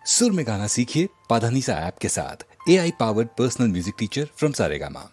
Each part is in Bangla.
सुर में गाना सीखिए पाधानीसा ऐप के साथ। AI powered personal music teacher from Saregama.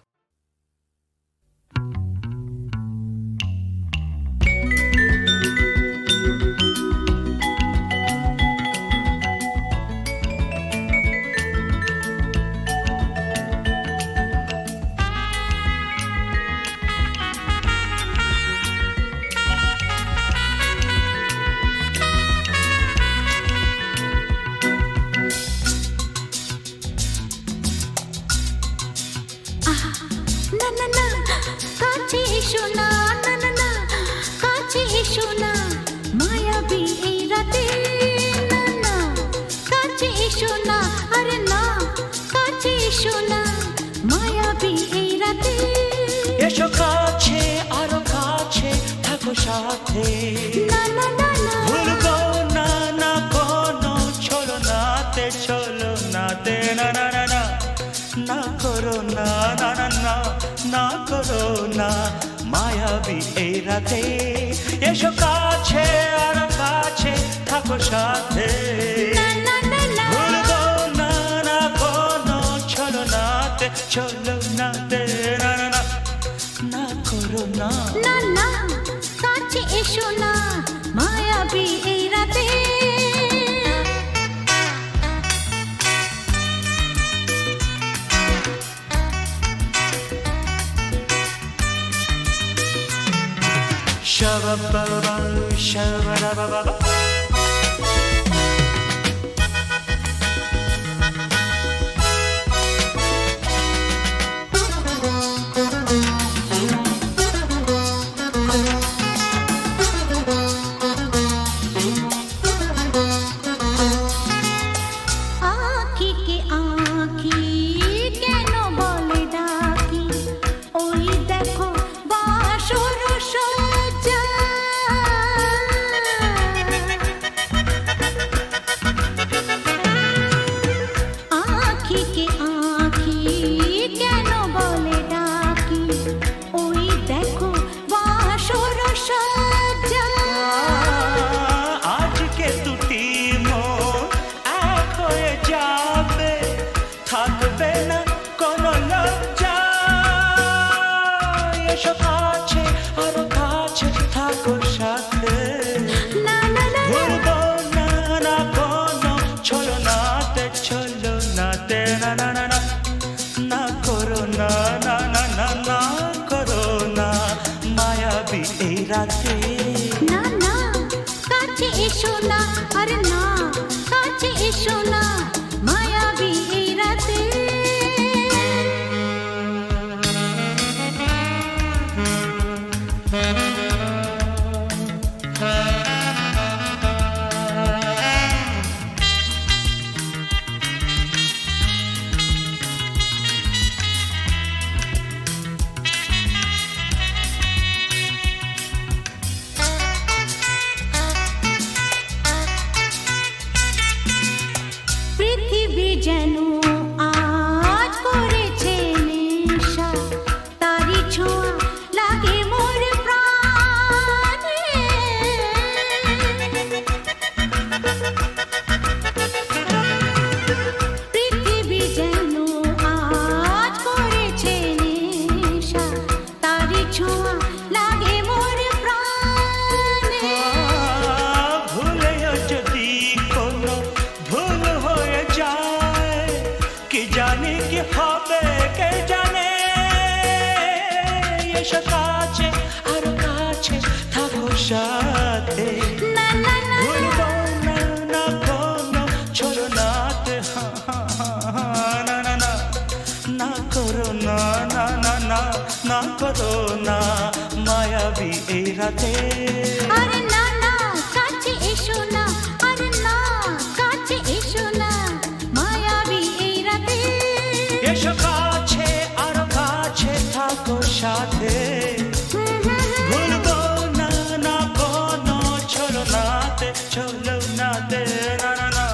এসো কাছে আরো কাছে থাকো সাথে ভুলবো না না কোনো চলো নাতে না না না না না করো না না না না না করো না মায়াবী এই রাতে এসো কাছে আরো কাছে থাকো সাথে ভুলবো না না কোনো চলো নাতে না না না না করো না না না কাছে এসো না মায়াবী এই রাতে Shabba-ba-ba, shabba-da-ba-ba-ba. না না কাছে এসো না আরে না কাছে এসো না মায়াবী এই রাতে যেন আজ করেছে নেশা তারি ছোঁয়া লাগে মোর প্রাণে পৃথিবী যেন আজ করেছে নেশা তারি ছোঁয়া লাগে মোর প্রাণে ভুলেও যদি কোনো ভুল হয়ে যায় কি জানি কি হবে কে জানে এসো কাছে আরো কাছে থাকো সাথে ভুলবো না না কোনো চলো নাতে না না না না করো না না না না না করো না মায়াবী এই রাতে আরে না না কাছে এসো না আরে না কাছে এসো না মায়াবী এই রাতে এসো কাছে আরো কাছে থাকো সাথে ভুলবো না না কোনো চলো নাতে না না না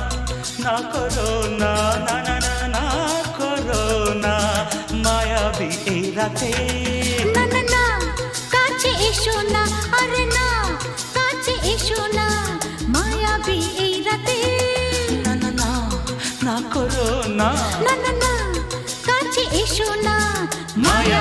না করো না না না না না করো না মায়াবী এই রাতে না না না কাছে এসো না আরে না কাছে এসো না মায়াবী এই রাতে না না না করো না না না না কাছে এসো না মায়া